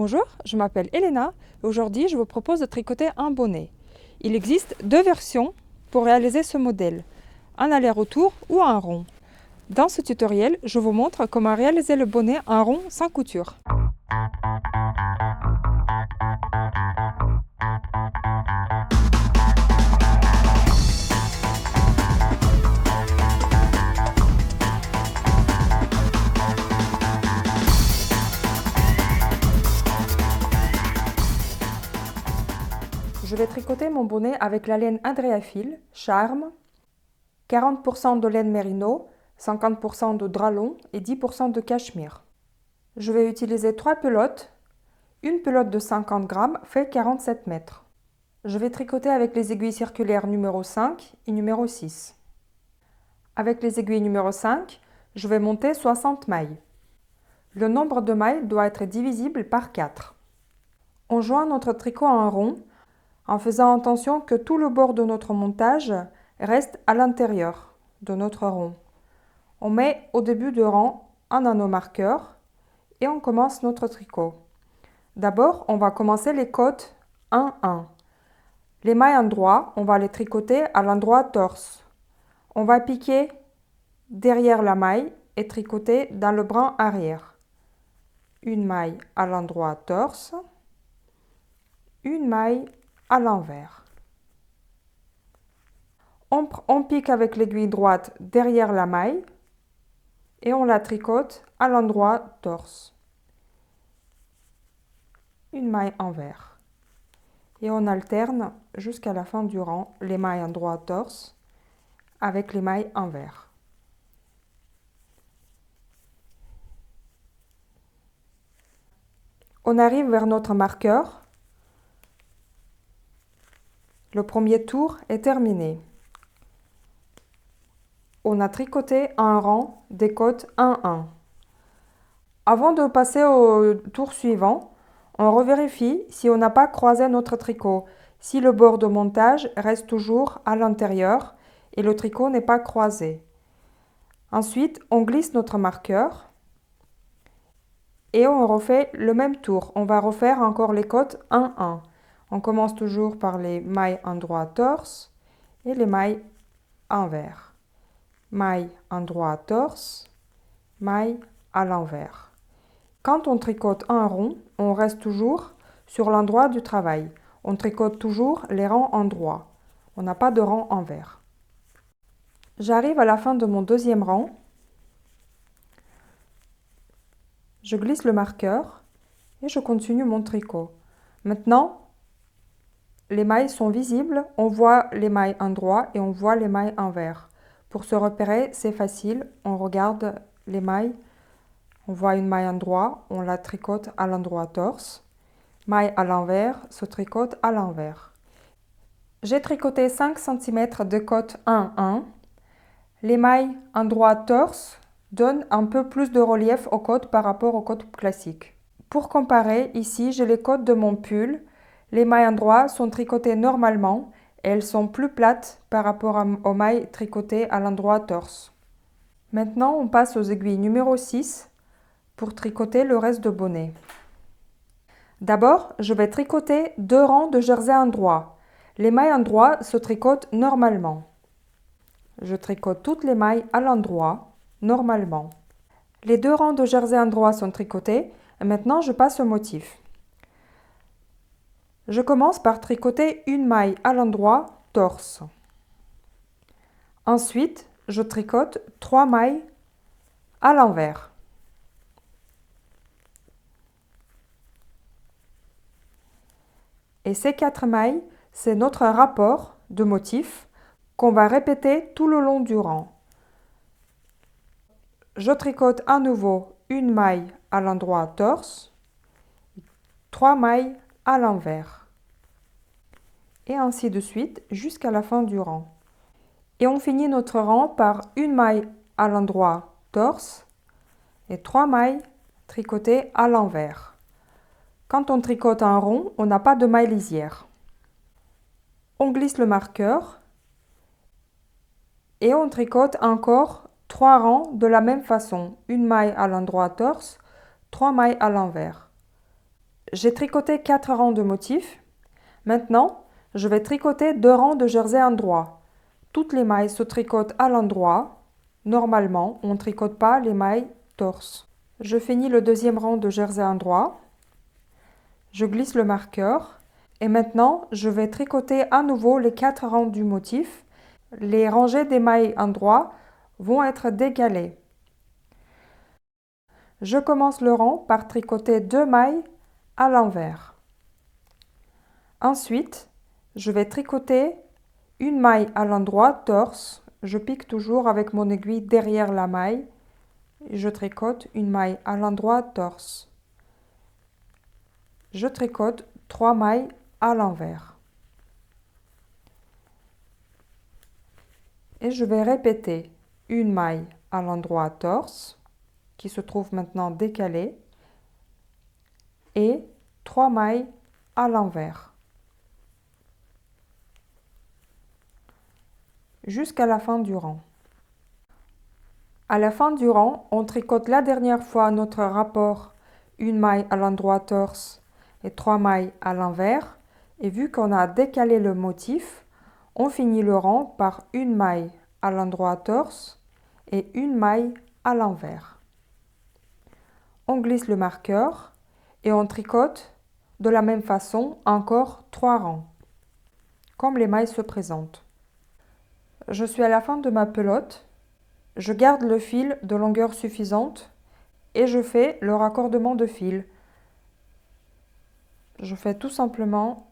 Bonjour, je m'appelle Elena et aujourd'hui je vous propose de tricoter un bonnet. Il existe deux versions pour réaliser ce modèle, un aller-retour ou un rond. Dans ce tutoriel, je vous montre comment réaliser le bonnet en rond sans couture. Je vais tricoter mon bonnet avec la laine Adriafil, Charme, 40% de laine Merino, 50% de drap long et 10% de cachemire. Je vais utiliser 3 pelotes. Une pelote de 50 grammes fait 47 mètres. Je vais tricoter avec les aiguilles circulaires numéro 5 et numéro 6. Avec les aiguilles numéro 5, je vais monter 60 mailles. Le nombre de mailles doit être divisible par 4. On joint notre tricot en rond en faisant attention que tout le bord de notre montage reste à l'intérieur de notre rond. On met au début de rang un anneau marqueur et on commence notre tricot. D'abord, on va commencer les côtes 1-1. Les mailles endroit, on va les tricoter à l'endroit torse. On va piquer derrière la maille et tricoter dans le brin arrière. Une maille à l'endroit torse, une maille à l'envers. On pique avec l'aiguille droite derrière la maille et on la tricote à l'endroit torse. Une maille envers. Et on alterne jusqu'à la fin du rang les mailles endroit torse avec les mailles envers. On arrive vers notre marqueur. Le premier tour est terminé. On a tricoté un rang des côtes 1-1. Avant de passer au tour suivant, on revérifie si on n'a pas croisé notre tricot, si le bord de montage reste toujours à l'intérieur et le tricot n'est pas croisé. Ensuite, on glisse notre marqueur et on refait le même tour. On va refaire encore les côtes 1-1. On commence toujours par les mailles endroit torse et les mailles envers. Maille endroit torse, maille à l'envers. Quand on tricote un rond, on reste toujours sur l'endroit du travail. On tricote toujours les rangs endroits. On n'a pas de rang envers. J'arrive à la fin de mon deuxième rang. Je glisse le marqueur et je continue mon tricot. Maintenant, les mailles sont visibles, on voit les mailles endroit et on voit les mailles envers. Pour se repérer, c'est facile, on regarde les mailles, on voit une maille endroit, on la tricote à l'endroit torse. Maille à l'envers se tricote à l'envers. J'ai tricoté 5 cm de côte 1-1. Les mailles endroit torse donnent un peu plus de relief aux côtes par rapport aux côtes classiques. Pour comparer, ici j'ai les côtes de mon pull. Les mailles endroit sont tricotées normalement et elles sont plus plates par rapport aux mailles tricotées à l'endroit torse. Maintenant, on passe aux aiguilles numéro 6 pour tricoter le reste de bonnet. D'abord, je vais tricoter 2 rangs de jersey endroit. Les mailles endroit se tricotent normalement. Je tricote toutes les mailles à l'endroit, normalement. Les 2 rangs de jersey endroit sont tricotés et maintenant je passe au motif. Je commence par tricoter une maille à l'endroit torse. Ensuite, je tricote 3 mailles à l'envers. Et ces 4 mailles, c'est notre rapport de motif qu'on va répéter tout le long du rang. Je tricote à nouveau une maille à l'endroit torse, 3 mailles à l'envers. Et ainsi de suite jusqu'à la fin du rang. Et on finit notre rang par une maille à l'endroit torse et 3 mailles tricotées à l'envers. Quand on tricote un rond, on n'a pas de maille lisière. On glisse le marqueur et on tricote encore 3 rangs de la même façon. Une maille à l'endroit torse, 3 mailles à l'envers. J'ai tricoté 4 rangs de motifs. Maintenant, je vais tricoter 2 rangs de jersey endroit. Toutes les mailles se tricotent à l'endroit. Normalement, on ne tricote pas les mailles torse. Je finis le deuxième rang de jersey endroit. Je glisse le marqueur. Et maintenant, je vais tricoter à nouveau les 4 rangs du motif. Les rangées des mailles endroit vont être décalées. Je commence le rang par tricoter 2 mailles à l'envers. Ensuite, je vais tricoter une maille à l'endroit torse. Je pique toujours avec mon aiguille derrière la maille. Je tricote une maille à l'endroit torse. Je tricote 3 mailles à l'envers. Et je vais répéter une maille à l'endroit torse, qui se trouve maintenant décalée, et 3 mailles à l'envers. Jusqu'à la fin du rang. À la fin du rang, on tricote la dernière fois notre rapport une maille à l'endroit torse et 3 mailles à l'envers. Et vu qu'on a décalé le motif, on finit le rang par une maille à l'endroit torse et une maille à l'envers. On glisse le marqueur et on tricote de la même façon encore 3 rangs, comme les mailles se présentent. Je suis à la fin de ma pelote. Je garde le fil de longueur suffisante et je fais le raccordement de fil. Je fais tout simplement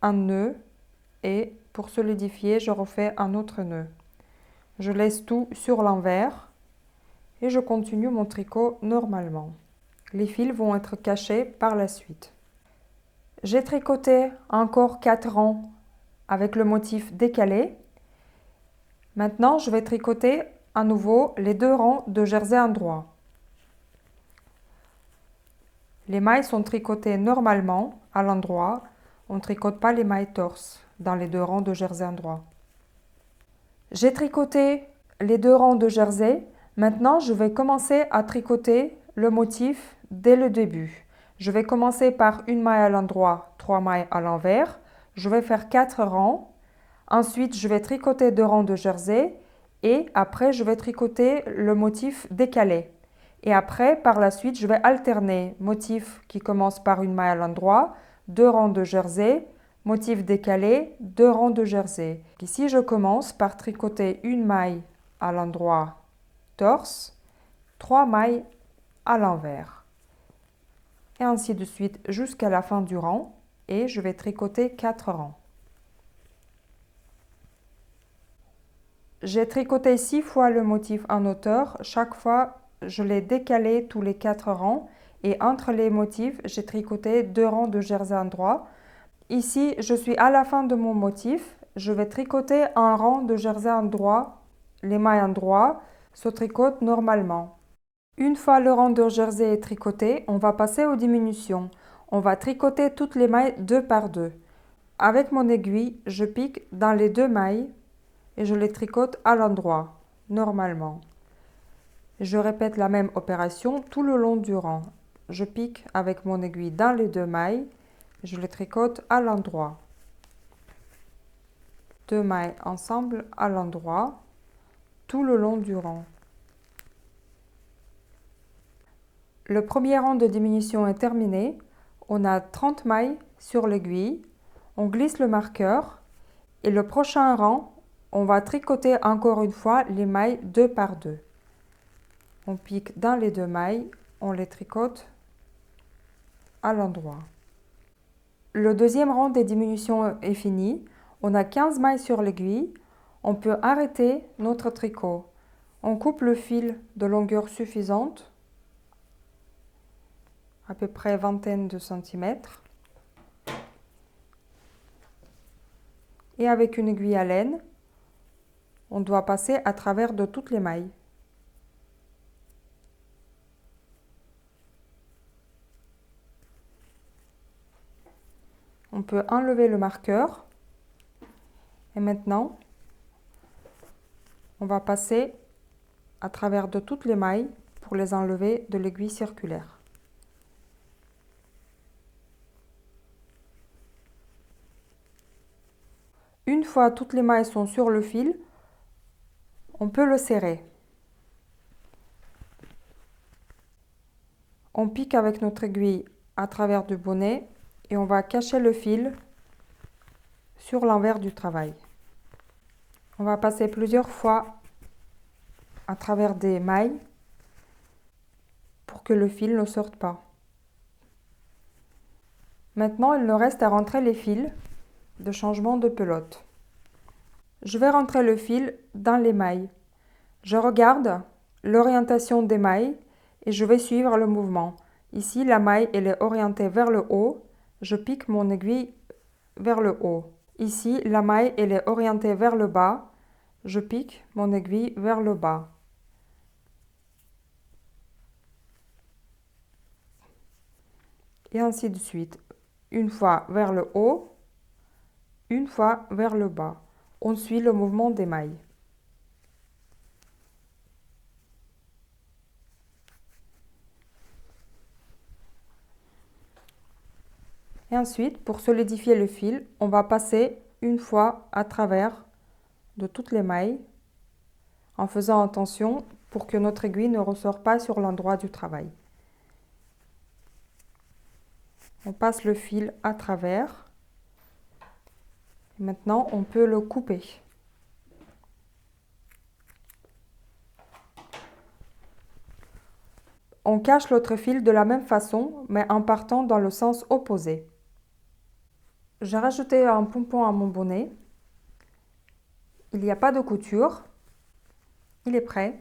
un nœud et pour solidifier, je refais un autre nœud. Je laisse tout sur l'envers et je continue mon tricot normalement. Les fils vont être cachés par la suite. J'ai tricoté encore 4 rangs avec le motif décalé. Maintenant, je vais tricoter à nouveau les 2 rangs de jersey endroit. Les mailles sont tricotées normalement à l'endroit. On ne tricote pas les mailles torse dans les 2 rangs de jersey endroit. J'ai tricoté les 2 rangs de jersey. Maintenant, je vais commencer à tricoter le motif dès le début. Je vais commencer par une maille à l'endroit, 3 mailles à l'envers. Je vais faire 4 rangs. Ensuite, je vais tricoter 2 rangs de jersey et après, je vais tricoter le motif décalé. Et après, par la suite, je vais alterner motif qui commence par une maille à l'endroit, 2 rangs de jersey, motif décalé, 2 rangs de jersey. Ici, je commence par tricoter une maille à l'endroit torse, 3 mailles à l'envers. Et ainsi de suite jusqu'à la fin du rang. Et je vais tricoter 4 rangs. J'ai tricoté 6 fois le motif en hauteur. Chaque fois, je l'ai décalé tous les 4 rangs. Et entre les motifs, j'ai tricoté 2 rangs de jersey endroit. Ici, je suis à la fin de mon motif. Je vais tricoter un rang de jersey endroit. Les mailles endroit se tricotent normalement. Une fois le rang de jersey est tricoté, on va passer aux diminutions. On va tricoter toutes les mailles 2 par 2. Avec mon aiguille, je pique dans les 2 mailles et je les tricote à l'endroit, normalement. Je répète la même opération tout le long du rang. Je pique avec mon aiguille dans les 2 mailles, je les tricote à l'endroit. 2 mailles ensemble à l'endroit, tout le long du rang. Le premier rang de diminution est terminé. On a 30 mailles sur l'aiguille. On glisse le marqueur. Et le prochain rang, on va tricoter encore une fois les mailles 2 par 2. On pique dans les 2 mailles. On les tricote à l'endroit. Le deuxième rang des diminutions est fini. On a 15 mailles sur l'aiguille. On peut arrêter notre tricot. On coupe le fil de longueur suffisante, à peu près vingtaine de centimètres. Et avec une aiguille à laine, on doit passer à travers de toutes les mailles. On peut enlever le marqueur. Et maintenant, on va passer à travers de toutes les mailles pour les enlever de l'aiguille circulaire. fois toutes les mailles sont sur le fil, on peut le serrer. On pique avec notre aiguille à travers du bonnet et on va cacher le fil sur l'envers du travail. On va passer plusieurs fois à travers des mailles pour que le fil ne sorte pas. Maintenant, il nous reste à rentrer les fils de changement de pelote. Je vais rentrer le fil dans les mailles. Je regarde l'orientation des mailles et je vais suivre le mouvement. Ici, la maille elle est orientée vers le haut. Je pique mon aiguille vers le haut. Ici, la maille elle est orientée vers le bas. Je pique mon aiguille vers le bas. Et ainsi de suite. Une fois vers le haut, une fois vers le bas. On suit le mouvement des mailles. Et ensuite, pour solidifier le fil, on va passer une fois à travers de toutes les mailles en faisant attention pour que notre aiguille ne ressort pas sur l'endroit du travail. On passe le fil à travers. Et maintenant, on peut le couper. On cache l'autre fil de la même façon, mais en partant dans le sens opposé. J'ai rajouté un pompon à mon bonnet. Il n'y a pas de couture. Il est prêt.